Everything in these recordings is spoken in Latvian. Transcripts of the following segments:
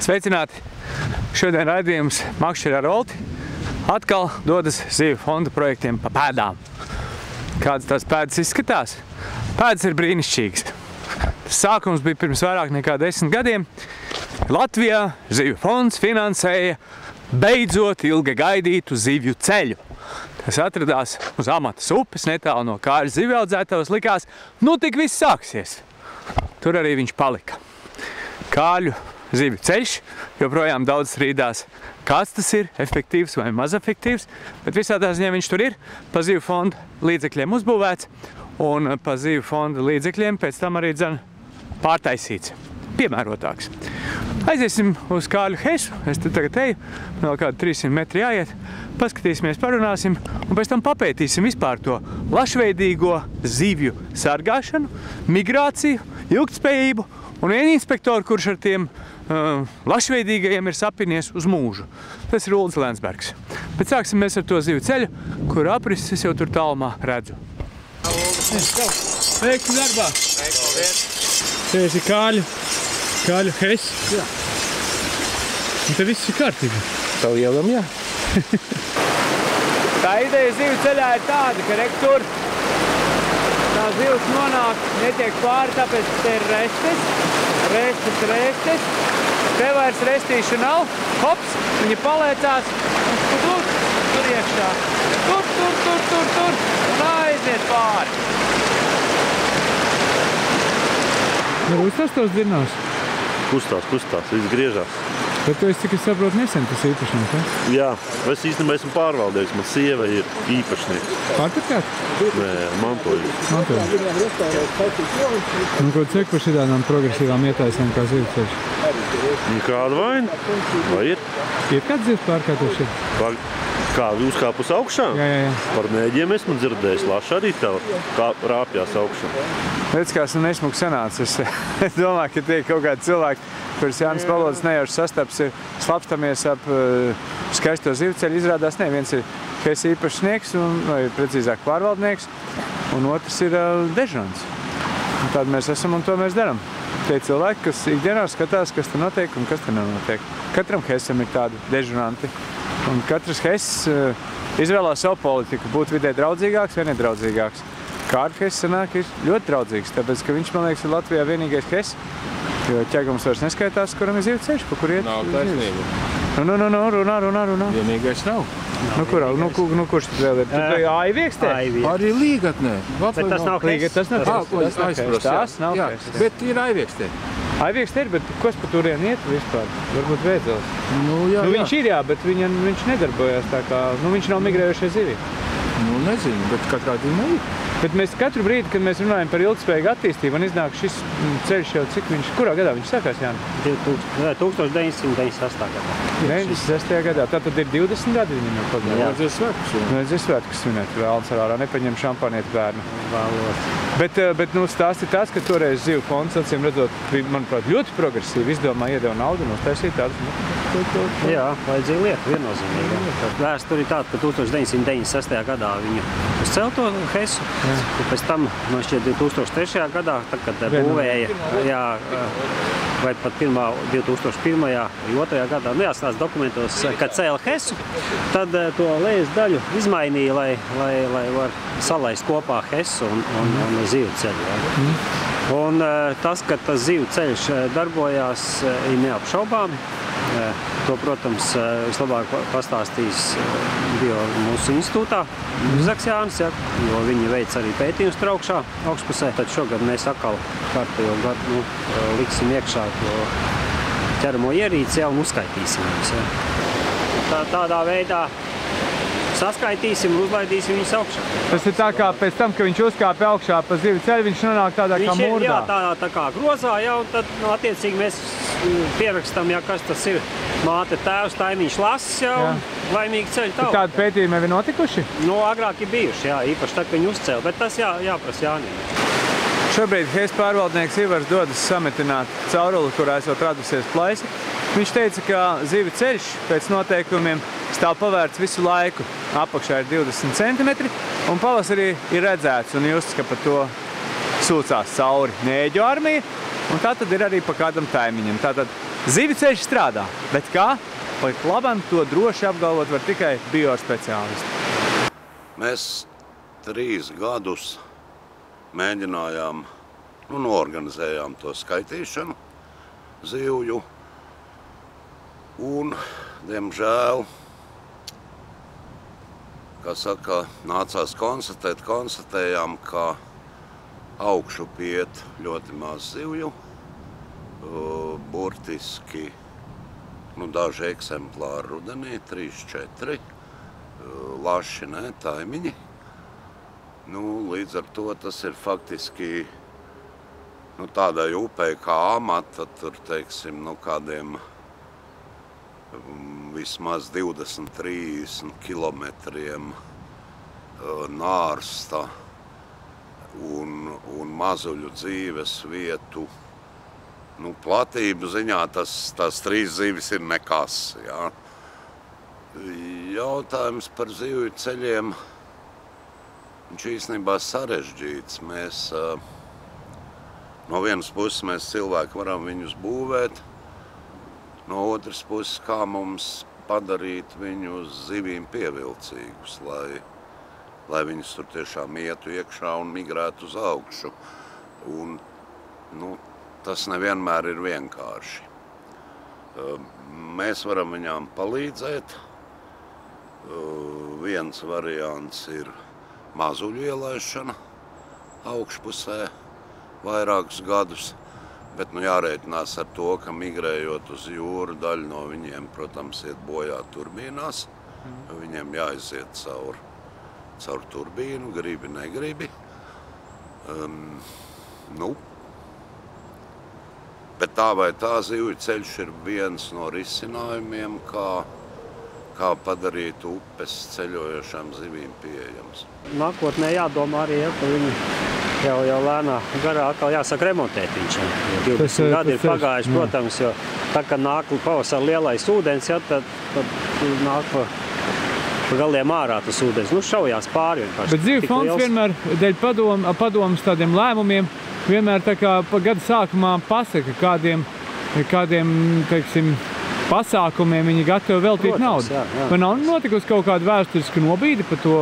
Sveicināti! Šodien raidījums Makšķeri ar Olti atkal dodas zivju fonda projektiem pa pēdām. Kādas tās pēdas izskatās? Pēdas ir brīnišķīgas. Tas sākums bija pirms vairāk nekā 10 gadiem. Latvijā zivju fonds finansēja beidzot ilgi gaidītu zivju ceļu. Tas atradās uz Amatas upes netālu no Kāļu zivju audzētavas. Likās, nu tik viss sāksies. Tur arī viņš palika. Kāļu zivju ceļš, joprojām daudz strīdās, kāds tas ir, efektīvs vai mazefektīvs, bet visādā ziņā viņš tur ir, pa zivju fonda līdzekļiem uzbūvēts, un pa zivju fonda līdzekļiem pēc tam arī pārtaisīts, piemērotāks. Aiziesim uz Kāļu hesu, es te tagad eju, vēl kādu 300 metri jāiet, paskatīsimies, parunāsim, un pēc tam papētīsim vispār to lašveidīgo zivju sargāšanu, migrāciju, ilgtspējību, un vienu inspektoru, kurš ar tiem lašveidīgajiem ir sapinies uz mūžu. Tas ir Uldis Lensbergs. Bet sāksim mēs ar to zivju ceļu, kur aprises es jau tur tālumā redzu. Sveiki darbā! Te esi Kāļu hes. Jā. Un te viss ir kārtībā. Tā lielam, jā. Tā ideja zivju ceļā ir tāda, ka tur tā zivs nonāk, netiek pāri, tāpēc te ir restes. Te vairs restīša nav. Hops, viņa paliecās un tur iekšā. Tur un aiziet pāri. Uztās tos dirnās? Kustās, viss griežās. Bet tu esi, cik es saprotu, nesen tas īpašnieks, ja? Jā, es īstenībā esmu pārvaldnieks, man sieva ir īpašnieks. Pārpirkāt? Nē, mantojums. Nu, ko cek par šitādām progresīvām ietaisēm kā zivju ceļš? Kāda vaina? Vai ir? Ir kāds zivs pārkārtoši? Kā uzkāpus augšā? Jā. Par mēģiem esmu dzirdējis, laši arī tev kā rāpjās augšā. Redz, kā esmu nesmuki sanācis. Es domāju, ka tie kaut kādi cilvēki, kurus Jānis Valodas nejauši sastaps, ir slapstamies ap skaisto zivju ceļu. Izrādās, viens ir hes īpašnieks, vai precīzāk pārvaldnieks, un otrs ir dežurants. Un tādi mēs esam un to mēs darām. Tie cilvēki, kas ikdienā skatās, kas te notiek un kas te nenotiek. Katram hesam ir tādi dežuranti. Un katrs hes izvēlās savu politiku, būt vidē draudzīgāks vai nedraudzīgāks. Kāļu hes sanāk ir ļoti draudzīgs, tāpēc, ka viņš, man liekas, ir Latvijā vienīgais hes, jo ķegums vairs neskaitās, kuram ir zivju ceļš, pa kur iet. Nav taisnība. Runā. Vienīgais nav. Kurš tad vēl ir? Tu Aiviekstē? Arī Līgatnē. Bet tas nav hes. Tas nav hes. Bet ir Aiviekstē. Aiviekstē ir, bet kas pa turien iet vispār? Varbūt Vēdzels. Viņš ir, jā, bet viņš nedarbojās tā kā, viņš nav migrējušie zivi. Nezinu, bet katrā dienā ir. Bet mēs katru brīdi, kad mēs runājam par ilgspējīgu attīstību, un iznāk šis ceļš jau cik viņš, kurā gadā viņš sākās, Jāni? 1998. gadā. 96. gadā. Tātad ir 20 gadi viņam jau pagājuši. Vajadzēs svētkus svinēt. Vēlns arā nepaņem šampanieti bērnu. Vēlos. Bet stāsts ir tāds, ka toreiz zivju fonds, acīm redzot, manuprāt, ļoti progresīvi izdomā, iedeva naudu un uztaisīja tādu. Jā, vajadzīja lietu viennozīmīgi. Vēsture ir tāda, ka 1996. gadā viņu uzcēla to hesu. Pēc tam, man šķiet, 2003. gadā, kad būvēja, vai pat 2001. vai 2. gadā, jāstāsta dokumentos, kad cēla hesu, tad to lejas daļu izmainīja, lai var salaist kopā hesu un zivju ceļu. Un tas, ka tas zivju ceļš darbojās, ir neapšaubāmi. To, protams, vislabāk pastāstīs mūsu institūtā Zaks Jānis, jo viņi veic arī pētījumus tur augšpusē. Tad šogad mēs atkal kārtējo gadu liksim iekšā to ķeramo ierīci un uzskaitīsim viņus. Tādā veidā saskaitīsim un uzlaidīsim viņus augšā. Tas ir tā kā pēc tam, ka viņš uzkāpja augšā pa zivju ceļu, viņš nonāk tādā kā murdā. Jā, tā kā grozā, un tad attiecīgi mēs pierakstam, kas tas ir. Māte, tēvs, taimiņš lasis un laimīgi ceļu tālāk. Tādi pētījumi ir notikuši? Agrāk ir bijuši, īpaši tad, ka viņi uzcēla, bet tas jāprasa Jānim. Šobrīd hes pārvaldnieks Ivars dodas sametināt cauruli, kurā esot radusies plaisa. Viņš teica, ka zivju ceļš pēc noteikumiem stāv pavērts visu laiku. Apakšā ir 20 centimetri, un pavasarī ir redzēts un justs, ka pa to sūcās cauri nēģu armija, un tā tad ir arī pa kādam taimiņam. Tātad Zivju ceļš strādā, bet kā? Pat labam to droši apgalvot var tikai biospeciālisti. Mēs 3 gadus mēģinājām, norganizējām to skaitīšanu zivju un, diemžēl, kā saka, nācās konstatējām, ka augšup iet ļoti maz zivju, burtiski daži eksemplāri rudenī, 3-4, laši, ne, taimiņi. Līdz ar to tas ir faktiski tādai upei kā Amata, tur, teiksim, kādiem vismaz 20-30 kilometriem nārsta un mazuļu dzīves vietu. Platību ziņā tās 3 zivis ir nekas, jā. Jautājums par zivju ceļiem, viņš īstenībā sarežģīts. Mēs, no vienas puses mēs cilvēki varam viņus būvēt, no otras puses, kā mums padarīt viņus zivīm pievilcīgus, lai viņus tur tiešām ietu iekšā un migrētu uz augšu. Un, tas nevienmēr ir vienkārši. Mēs varam viņām palīdzēt. Viens variants ir mazuļu ielaišana augšpusē vairākus gadus, bet jārēķinās ar to, ka migrējot uz jūru, daļa no viņiem, protams, iet bojā turbīnās. Viņiem jāiziet caur turbīnu, gribi, negribi. Bet tā vai tā zivju ceļš ir viens no risinājumiem, kā padarīt upes ceļojošām zivīm pieejams. Nākotnē jādomā arī, ka viņi jau lēnā garā atkal jāsāk remontēt viņš. 20 gadi ir pagājuši, protams, jo tā, kad nāk pavasara lielais ūdens, tad nāk pa galiem ārā tas ūdens. Šaujās pāri vienkārši. Bet Zivju fonds vienmēr dēļ padomas tādiem lēmumiem vienmēr tā kā gada sākumā pasaka, kādiem, teiksim, pasākumiem viņi gatavi veltīt naudu. Vai nav notikusi kaut kāda vēsturiska nobīde par to,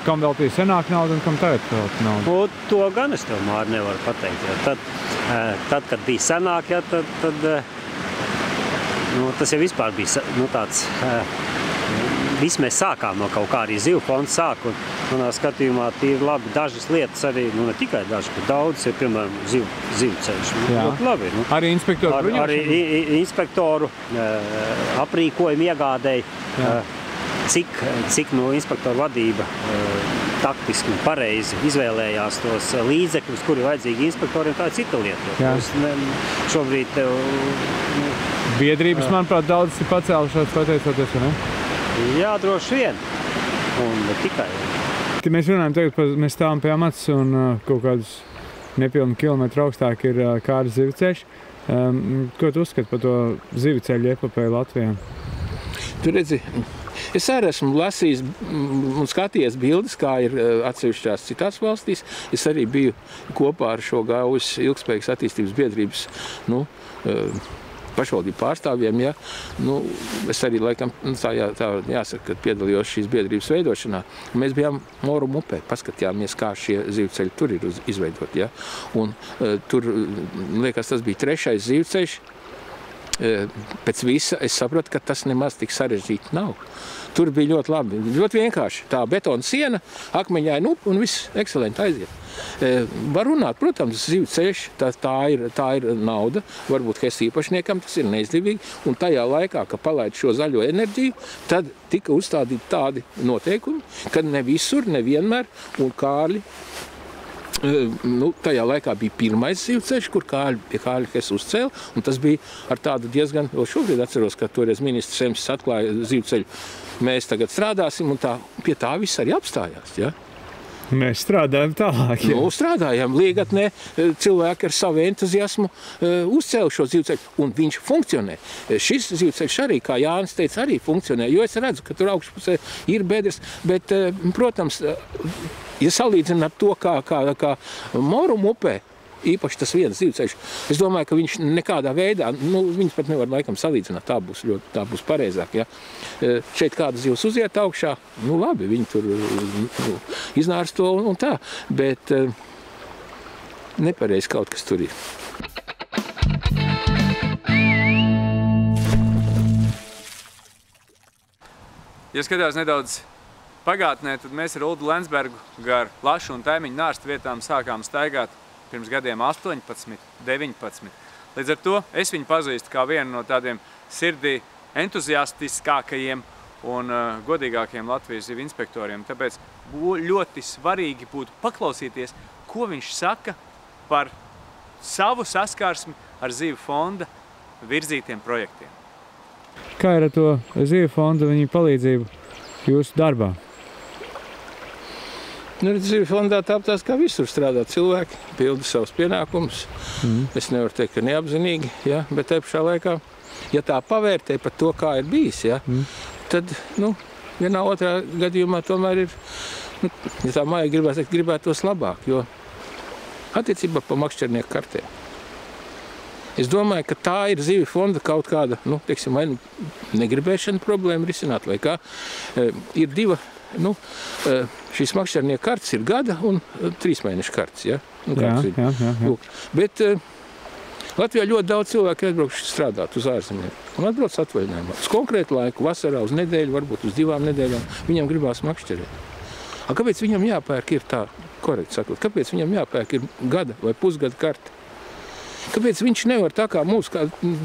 kam veltīja senāk naudu un kam tagad veltīt naudu? To gan es tev, Māri, nevaru pateikt. Tad, kad bija senāk, tad tas jau vispār bija tāds... Visi mēs sākām no kaut kā, arī Zivju fonds sāk, un manā skatījumā tīri labi dažas lietas arī, ne tikai dažas, bet daudz ir, piemēram, zivju ceļš. Ļoti labi. Arī inspektoru Arī inspektoru aprīkojumu iegādēji, cik inspektoru vadība taktiski un pareizi izvēlējās tos līdzekļus, kuri vajadzīgi inspektoriem, tā ir cita lieta. Šobrīd biedrības, manuprāt, daudz ir pacēlušās pateicoties, vai ne? Jā, droši vien. Un tikai. Mēs runājam tagad, mēs stāvam pie Amatas un kaut kādus nepilnu kilometru augstāk ir Kāras zivju ceļš. Ko tu uzskati par to zivju ceļu epopēju Latvijā? Tu redzi, es arī esmu lasījis un skatījies bildes, kā ir atsevišķās citās valstīs. Es arī biju kopā ar šo Gaujas ilgspējīgas attīstības biedrības, pašvaldību pārstāvjiem, ja. Es arī laikam tā jāsaka, kad piedalījos šīs biedrības veidošanā. Mēs bijām Morum upē, paskatījāmies, kā šie zivju ceļi tur ir izveidoti, ja. Un tur, liekas, tas bija 3. zivju ceļš. Pēc visa es sapratu, ka tas nemaz tik sarežģīti nav. Tur bija ļoti labi, ļoti vienkārši. Tā betona siena, akmeņaina upe un viss ekscelenti aiziet. Var runāt, protams, zivju ceļš, tā ir nauda, varbūt Hess īpašniekam tas ir neizdevīgi, un tajā laikā, kad palaid šo zaļo enerģiju, tad tika uzstādīti tādi noteikumi, ka ne visur, nevienmēr, un Kārļi, tajā laikā bija pirmais zivju ceļš, kur Kārļi Hess uzcēla, un tas bija ar tādu diezgan, vēl šobrīd atceros, ka toreiz ministrs Emsis atklāja zivju ceļu. Mēs tagad strādāsim, un pie tā viss arī apstājās, ja? Mēs strādājam tālāk, ja? Strādājam. Līgatnē cilvēki ar savu entuziasmu uzcēla šo zivju ceļu, un viņš funkcionē. Šis zivju ceļš arī, kā Jānis teica, arī funkcionē, jo es redzu, ka tur augšpusē ir bedres, bet, protams, ja salīdzinām to, kā Morum upē, īpaši tas viens zivceļš. Es domāju, ka viņš nekādā veidā, viņus pat nevar laikam salīdzināt, tā būs pareizāk, ja. Šeit kāda zivs uziet augšā, labi, viņi tur iznārsto un tā, bet nepareizi kaut kas tur ir. Ja skatās nedaudz pagātnē, tad mēs ar Uldu Lensbergu gar Lašu un Taimiņu nārstu vietām sākām staigāt pirms gadiem 18, 19. Līdz ar to es viņu pazīstu kā vienu no tādiem sirdī entuziastiskākajiem un godīgākiem Latvijas zivu inspektoriem. Tāpēc ļoti svarīgi būtu paklausīties, ko viņš saka par savu saskarsmi ar Zivu fonda virzītiem projektiem. Kā ir ar to Zivu fondu viņa palīdzību jūsu darbā? Zivu fondā tāpatās kā visur strādā cilvēki, pilda savus pienākumus. Es nevaru teikt, ka neapzinīgi, ja? Bet te pašā laikā, ja tā pavērtē par to, kā ir bijis, ja? Tad, vienā otrā gadījumā tomēr ir, ja tā māja gribētos labāk, jo attiecībā pa makšķernieku kartēm. Es domāju, ka tā ir Zivu fonda kaut kāda, vai negribēšana problēma risināt, vai kā. Ir diva, šīs makšķernieku kartes ir gada un 3 mēnešu kartes, ja? Jā. Bet Latvijā ļoti daudz cilvēku atbraukuši strādāt uz ārzemēm un atbrauc atvaļinājumā. Uz konkrētu laiku, vasarā, uz nedēļu, varbūt uz 2 nedēļām, viņam gribās makšķerēt. Kāpēc viņam jāpērk ir tā, korekti sakot, kāpēc viņam jāpērk ir gada vai pusgada karte? Kāpēc viņš nevar tā kā mūs, kā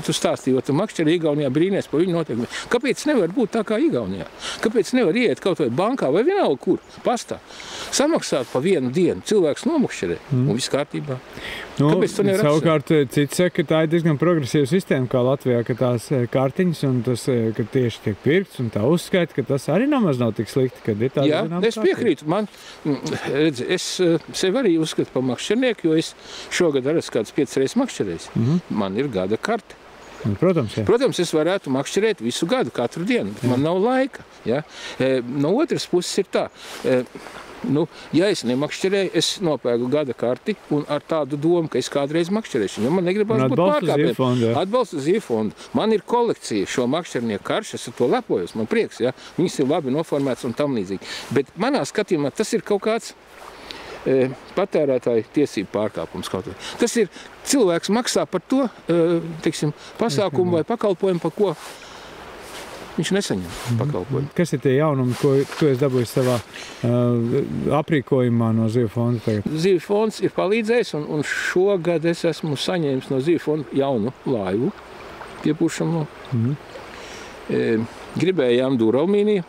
tu stāstīji, tu makšķeri Igaunijā brīnies par viņu noteikumiem? Kāpēc nevar būt tā kā Igaunijā? Kāpēc nevar iet kaut vai bankā vai vienalga kur, pastā? Samaksāt pa 1 dienu, cilvēks nomakšķerē un viss kārtībā. Kāpēc to nevar savukārt cits saka, ka tā ir diezgan progresīva sistēma kā Latvijā, ka tās kartiņas un tas, ka tieši tiek pirkts un tā uzskaita, ka tas arī nemaz nav tik slikti, kad ir tā zinām. Jā, es piekrītu. Es sev arī uzskatu par makšķernieku, jo es šogad arī kāds 5 reizes makšķerējis. Man ir gada karte. Protams, jā. Protams, es varētu makšķerēt visu gadu, katru dienu, bet man nav laika. Ja? No otras puses ir tā. Ja es nemakšķerēju, es nopērku gada karti un ar tādu domu, ka es kādreiz makšķerēšu. Jo man negribas būt pārkāpējiem. Atbalstu Zivu fondu. Man ir kolekcija šo makšķernieku karšu, es ar to lepojos, man prieks, ja? Viņas ir labi noformētas un tam līdzīgi. Bet manā skatījumā tas ir kaut kāds patērētāju tiesību pārkāpums kaut vai. Tas ir cilvēks maksā par to, pasākumu vai pakalpojumu, par ko viņš nesaņem pakalpojumu. Kas ir tie jaunumi, ko tu esi dabūjis savā aprīkojumā no Zivu fonda tagad? Zivu fonds ir palīdzējis, un šogad es esmu saņēmis no Zivu fonda jaunu laivu piepūšamo. Gribējām dūralmīniju,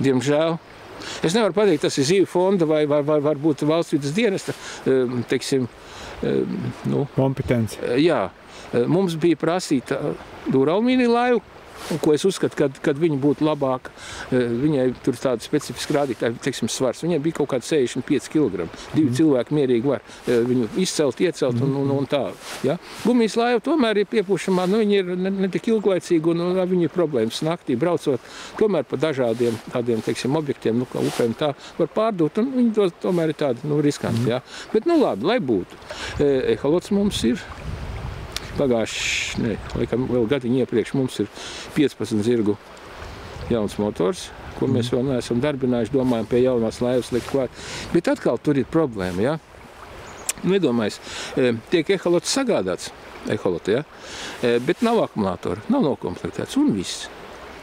diemžēl. Es nevaru pateikt, tas ir Zivu fonda vai varbūt valsts vidas dienesta, kompetence. Jā, mums bija prasīta dūralmīnija laivu, ko es uzskatu, kad viņa būtu labāka. Viņai tur tāda specifiska rādītāja, svars. Viņai bija kaut kāda 65 kg. 2 cilvēki mierīgi var viņu izcelt, iecelt un tā. Ja? Gumijas laiva tomēr ir piepūšamā, viņa ir ne tik ilglaicīga un viņa ir problēmas naktī braucot. Tomēr pa dažādiem tādiem, objektiem, kā upēm tā var pārdot, un viņi tomēr ir tādi, riskanti. Ja? Bet, labi, lai būtu. Eholots mums ir. Laikam vēl gadiņu iepriekš mums ir 15 zirgu jauns motors, ko mēs vēl neesam darbinājuši, domājam pie jaunās laivas likt klāt. Bet atkal tur ir problēma, ja? Nedomājies, tiek eholots sagādāts, ja? Bet nav akumulātora, nav nokomplektēts un viss.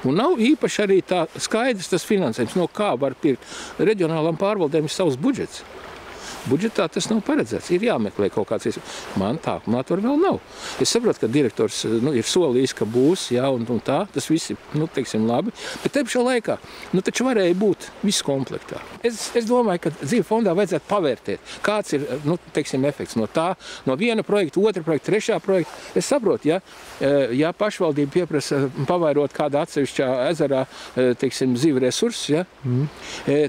Un nav īpaši arī tā skaidrs tas finansējums, no kā var pirkt. Reģionālām pārvaldēm ir savs budžets. Budžetā tas nav paredzēts. Ir jāmeklē kaut kāds iespējas. Man tā akumulātora vēl nav. Es saprotu, ka direktors ir solījis, ka būs, jā, un tā. Tas viss ir, labi. Bet te pašā laikā, taču varēja būt viss komplektā. Es domāju, ka Zivu fondā vajadzētu pavērtēt, kāds ir, efekts no tā, no viena projekta, otra projekta, trešā projekta. Es saprotu, ja pašvaldība pieprasa pavairot kādā atsevišķā ezerā, zivu resursus, ja,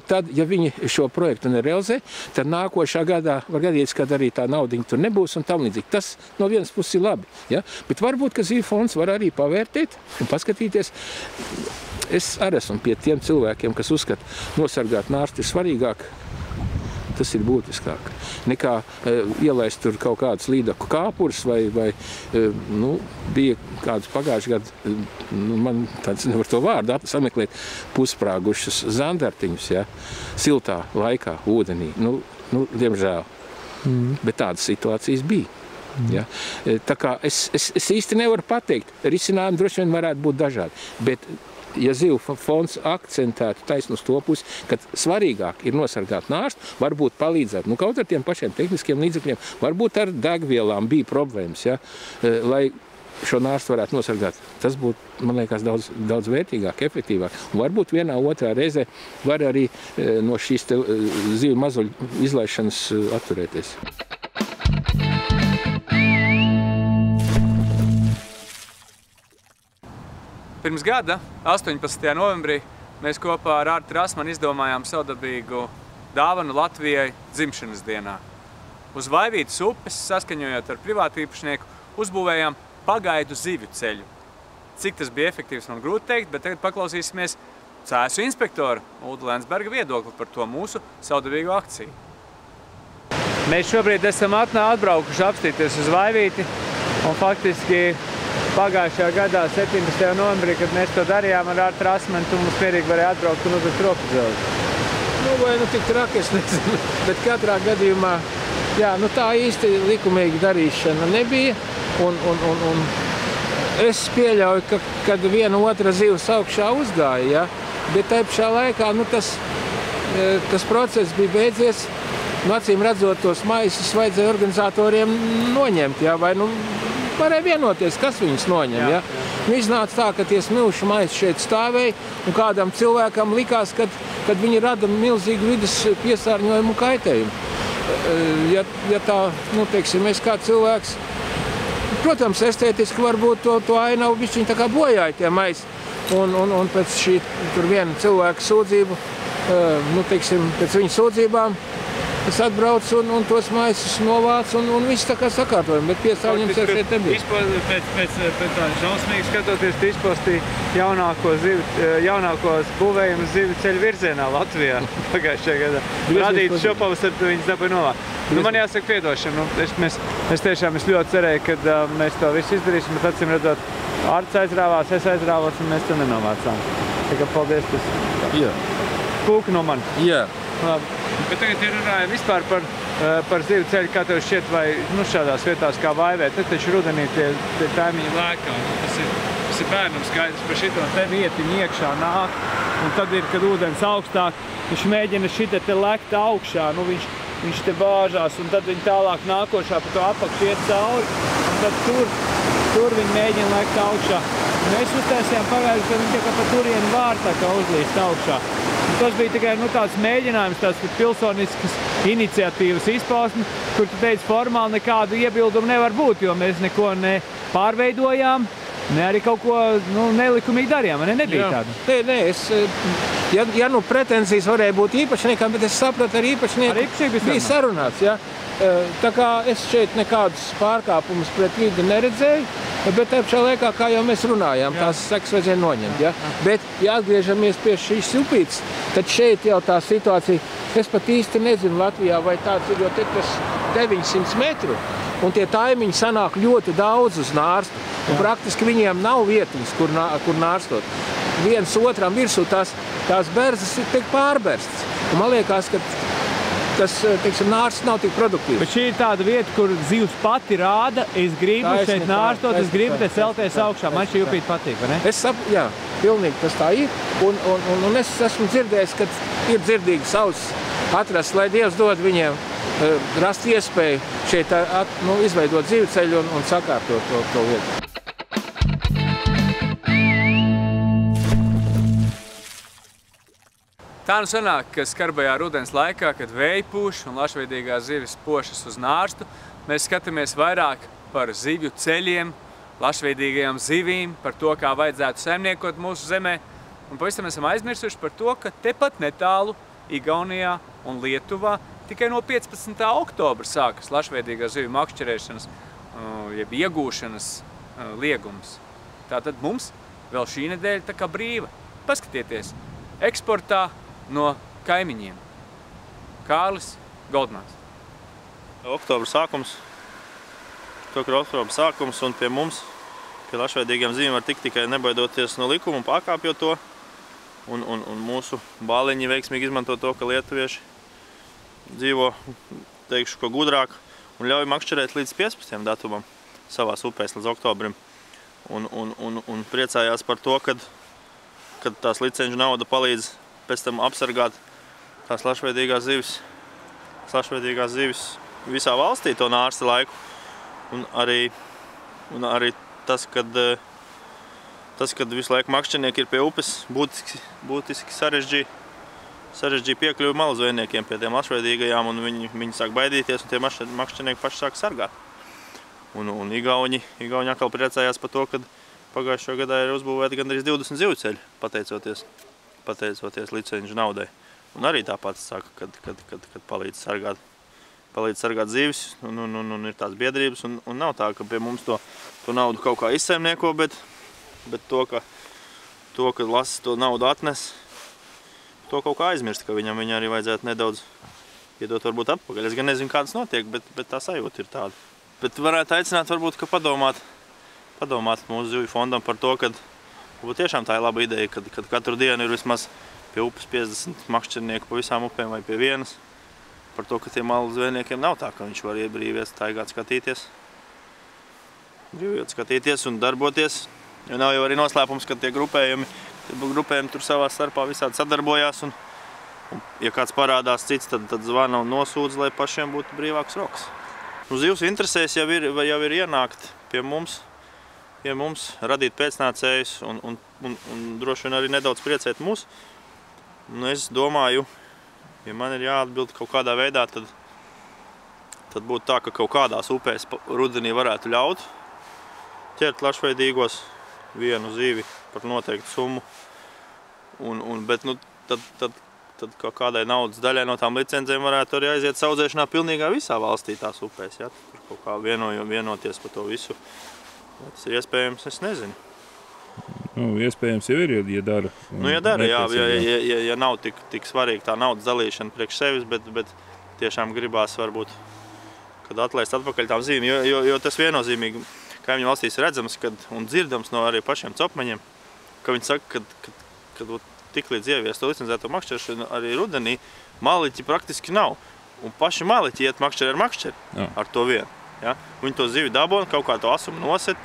tad, ja viņi šo projektu nerealizē, tad nākošā gadā var gadīties, kad arī tā naudiņa tur nebūs un tam līdzīgi. Tas no vienas puses ir labi, ja? Bet varbūt, ka Zivu fonds var arī pavērtēt un paskatīties. Es arī esmu pie tiem cilvēkiem, kas uzskata, nosargāt nārstu ir svarīgāk Tas ir būtiskāk. Nekā ielaist tur kaut kādas līdaku kāpurs vai bija kāds pagājuši gadu, man tāds nevar to vārdu sameklēt, pusprāgušas zandartiņus, ja, siltā laikā, ūdenī. Diemžēl. Bet tādas situācijas bija. Ja? Tā kā es īsti nevaru pateikt, risinājumi droši vien varētu būt dažādi, bet ja Zivu fonds akcentētu taisnu uz to pusi, kad svarīgāk ir nosargāt nārstu, varbūt palīdzēt, kaut ar tiem pašiem tehniskiem līdzekļiem, varbūt ar degvielām bija problēmas, ja? Lai šo nārstu varētu nosargāt. Tas būtu, man liekas, daudz vērtīgāk, efektīvāk. Un varbūt vienā otrā reizē var arī no šīs zivu mazuļu izlaišanas atturēties. Pirms gada, 18. novembrī, mēs kopā ar Artu Rasmanu izdomājām savdabīgu dāvanu Latvijai dzimšanas dienā. Uz Vaivītas upes, saskaņojot ar privātīpašnieku, uzbūvējām pagaidu zivju ceļu. Cik tas bija efektīvs, man grūti teikt, bet tagad paklausīsimies Cēsu inspektora Ulda Lensberga viedokli par to mūsu savdabīgo akciju. Mēs šobrīd esam atbraukuši apstīties uz Vaivīti, un faktiski pagājušajā gadā, 17. novembrī, kad mēs to darījām ar Artu Rasmanu, tu mums mierīgi varēja atbraukt un uzlikt roku dzelzi. Vai tik traki, es nezinu, bet katrā gadījumā, tā īsti likumīga darīšana nebija, un es pieļauju, kad viena otra zivs augšā uzgāja, ja, bet tai pašā laikā, tas process bija beidzies, acīm redzot tos maisus vajadzēja organizatoriem noņemt, ja, vai varēja vienoties, kas viņus noņem. Ja? Iznāca tā, ka tie smilšu maisi šeit stāvēja, un kādam cilvēkam likās, kad viņi rada milzīgu vidas piesārņojumu un kaitējumu. Ja tā, es kā cilvēks, protams, estētiski varbūt to ainavu bišķiņ tā kā bojāja tie maisi, un pēc šī tur viena cilvēka sūdzību, pēc viņa sūdzībām, es atbraucu un tos maisus novācu un viss tā kā sakārtojam, bet piesārņojums jau šeit nebija. Pēc tā šausmīgi skatoties, tu izpostīji jaunākos būvējumus zivju ceļu virzienā Latvijā pagājušajā gadā. Radīt šopavasar, tu viņus dabūji novākt. Man jāsaka piedošana. Es tiešām ļoti cerēju, ka mēs to visu izdarīsim, bet acīm redzot, Arts aizrāvās, es aizrāvos un mēs to nenovācām. Tā kā paldies, tas kūka no mani. Jā. Labi. Bet tagad ir runājam vispār par zivju ceļu, kā tev šķiet, vai šādās vietās kā Vaivē. Tad taču rudenī tie taimiņi lēkā. Tas ir bērnam skaidrs, par šito te vietiņu iekšā nāk. Un tad ir, kad ūdens augstāk, viņš mēģina šite te lekt augšā. Viņš te bāžās, un tad viņi tālāk nākošā pa to apakšu iet cauri. Un tad tur viņi mēģina lekt augšā. Mēs uztaisījām pagājuši, ka viņi tā kā pa turienu vārtā kā uzlīst augšā. Un tas bija tikai tāds mēģinājums, tāds pilsoniskas iniciatīvas izpausme, kur tu teici, formāli nekādu iebildumu nevar būt, jo mēs neko ne pārveidojām, ne arī kaut ko nelikumīgi darījām, nebija tāda. Ja pretenzijas varēja būt īpašniekam, bet es sapratu, ar īpašnieku bija sarunāts. Ja? Tā kā es šeit nekādus pārkāpumus pret vidi neredzēju, bet tā pašā laikā, kā jau mēs runājām, tās sekas vajadzēja noņemt. Ja? Bet, ja atgriežamies pie šīs upītes, tad šeit jau tā situācija, es pat īsti nezinu Latvijā, vai tāds ir, jo te tas 900 metru, un tie taimiņi sanāk ļoti daudz uz nārstu, un praktiski viņiem nav vietiņas, kur nārstot. Viens otram virsū tās berzas ir tiek pārberstas. Un man liekas, ka tas, nārsts nav tik produktīvs. Bet šī ir tāda vieta, kur zivs pati rāda, es gribu šeit nārstot, es gribu te celties augšā. Man šī upīte patīk, vai ne? Jā, pilnīgi tas tā ir. Un es esmu dzirdējis, ka ir dzirdīgi savs atrast, lai Dievs dod viņiem rast iespēju šeit izveidot zivju ceļu un sakārtot to vietu. Tā sanāk, ka skarbajā rudens laikā, kad vēji pūš un lašveidīgās zivis pošas uz nārstu, mēs skatāmies vairāk par zivju ceļiem, lašveidīgajām zivīm, par to, kā vajadzētu saimniekot mūsu zemē. Un pavisam esam aizmirsuši par to, ka tepat netālu Igaunijā un Lietuvā tikai no 15. oktobra sākas lašveidīgā zivju makšķerēšanas, jeb iegūšanas liegums. Tātad mums vēl šī nedēļa tā kā brīva. Paskatieties, eksportā no kaimiņiem. Kārlis Goldmans? Oktobra sākums. To, ka ir oktobra sākums un pie mums, pie lašveidīgiem zīmēm var tikt tikai nebaidoties no likuma un pārkāpjot to. Un mūsu bāliņi veiksmīgi izmanto to, ka lietuvieši dzīvo, teikšu, ko gudrāk un ļauj makšķerēt līdz 15. datumam savās upēs līdz oktobrim. Un priecājās par to, kad tās licenču nauda palīdz pēc tam apsargāt tās lašveidīgās zivis visā valstī to nārsta laiku. Un arī tas, kad visu laiku makšķernieki ir pie upes, būtiski sarežģīja piekļuvi malu zvejniekiem pie tiem lašveidīgajām, un viņi sāk baidīties, un tie makšķernieki paši sāk sargāt. Un Igauņi atkal priecājās par to, kad pagājušo gadā ir uzbūvēti gandrīz 20 zivceļi, pateicoties licenču naudai. Un arī tāpat saka, kad palīdz sargāt zivis, un ir tās biedrības, un nav tā, ka pie mums to naudu kaut kā izsaimnieko, bet to, ka lasis to naudu atnes, to kaut kā aizmirst, ka viņam arī vajadzētu nedaudz iedot varbūt atpakaļ. Es gan nezinu, kā tas notiek, bet tā sajūta ir tāda. Bet varētu aicināt varbūt, ka padomāt mūsu zivju fondam par to, ka tiešām tā ir laba ideja, kad katru dienu ir vismaz pie upes 50 makšķernieku pa visām upēm vai pie vienas. Par to, ka tiem malu zvejniekiem nav tā, ka viņš var iebrīvies, staigāt, skatīties un darboties. Jo nav jau arī noslēpums, ka tie grupējumi tur savā starpā visādi sadarbojās. Un ja kāds parādās cits, tad zvana un nosūdz, lai pašiem būtu brīvāks rokas. Zivs interesēs jau ir ienākt pie mums, radīt pēcnācējus un droši vien arī nedaudz priecēt mūs. Es domāju, ja man ir jāatbild kaut kādā veidā, tad būtu tā, ka kaut kādās upēs rudenī varētu ļaut ķert lašveidīgos vienu zivi par noteiktu summu. Bet tad kādai naudas daļai no tām licencēm varētu arī aiziet saudzēšanā pilnīgā visā valstī tās upēs. Ja? Tur kaut kā vienoties par to visu. Vai tas ir iespējams, es nezinu. Iespējams jau ir, ja dara. Ja dara, ja nav tik svarīga tā naudas dalīšana priekš sevis, bet tiešām gribās varbūt, kad atlaist atpakaļ tām zīmēm, jo tas viennozīmīgi kaimiņu valstīs redzams un dzirdams no arī pašiem copmaņiem, ka viņi saka, kad tik līdz ievies to licencēto makšķeršanu arī rudenī, maliķi praktiski nav. Un paši maliķi iet makšķeri ar makšķeri ar to vienu. Ja? Viņi to zivi dabona, kaut kā to asumu noset,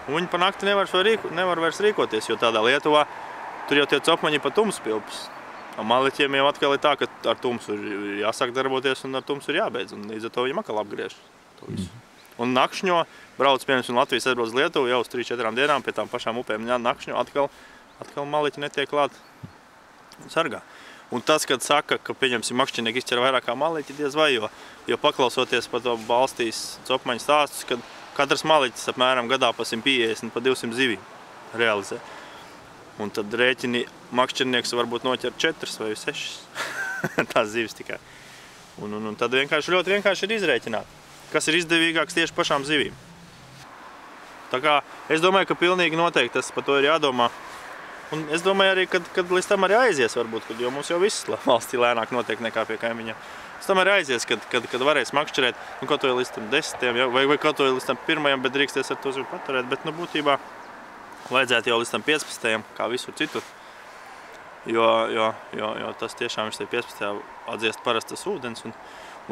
un viņi pa nakti nevar vairs rīkoties, jo tādā Lietuvā tur jau tie copmaņi pa tumsu pie upes. Maliķiem jau atkal ir tā, ka ar tumsu ir jāsāk darboties un ar tumsu ir jābeidz, un līdz ar to viņam atkal apgriež to visu. Un nakšņo brauc, piemēram, Latvijas aizbrauc uz Lietuvu jau uz 3-4 dienām pie tām pašām upēm nakšņo atkal maliķi netiek klāt un sargā. Un tas, kad saka, ka pieņemsim makšķernieki izķer vairāk kā maliķi, diez vai, jo paklausoties par to balstīs copmaņu stāstus, kad katrs maliķis apmēram gadā pa 150, pa 200 zivī realizē. Un tad rēķini makšķernieks varbūt noķer 4 vai 6 tās zivis tikai. Un tad ļoti vienkārši ir izrēķināt, kas ir izdevīgāks tieši pašām zivīm. Tā kā es domāju, ka pilnīgi noteikti tas par to ir jādomā. Un es domāju arī, kad līdz tam arī aizies varbūt, jo mums jau viss valstī lēnāk notiek nekā pie kaimiņiem. Līdz tam arī aizies, kad varēs makšķerēt, kaut to līdz tam 10, vai kaut to līdz tam 1, bet drīksties ar to zivu paturēt. Bet būtībā vajadzētu jau līdz tam 15, kā visur citur. Jo tas tiešām ir 15. atdziest parastas ūdens. Un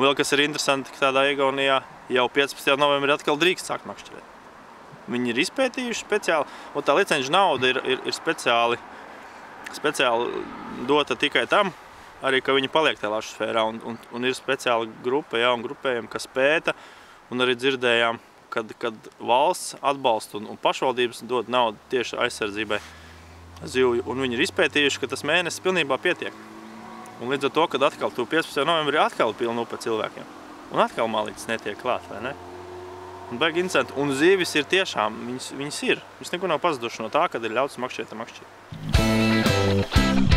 vēl kas ir interesanti, ka tādā Igaunijā jau 15. novembrī atkal drīkst sākt makšķerēt. Viņi ir izpētījuši speciāli, un tā licenču nauda ir speciāli dota tikai tam, arī, ka viņi paliek tajā lašu sfērā, un ir speciāla grupa, un grupējumi, kas pēta, un arī dzirdējām, kad valsts atbalsta un pašvaldības dod naudu tieši aizsardzībai zivju, un viņi ir izpētījuši, ka tas mēnesis pilnībā pietiek. Un līdz ar to, kad atkal 15. novembrī atkal pilna upe cilvēkiem, un atkal maliķis netiek klāt, vai ne? Un baigi interesanti. Un zivis ir tiešām, viņas ir. Viņas neko nav pazuduši no tā, kad ir ļauts makšķerēt ar makšķeri.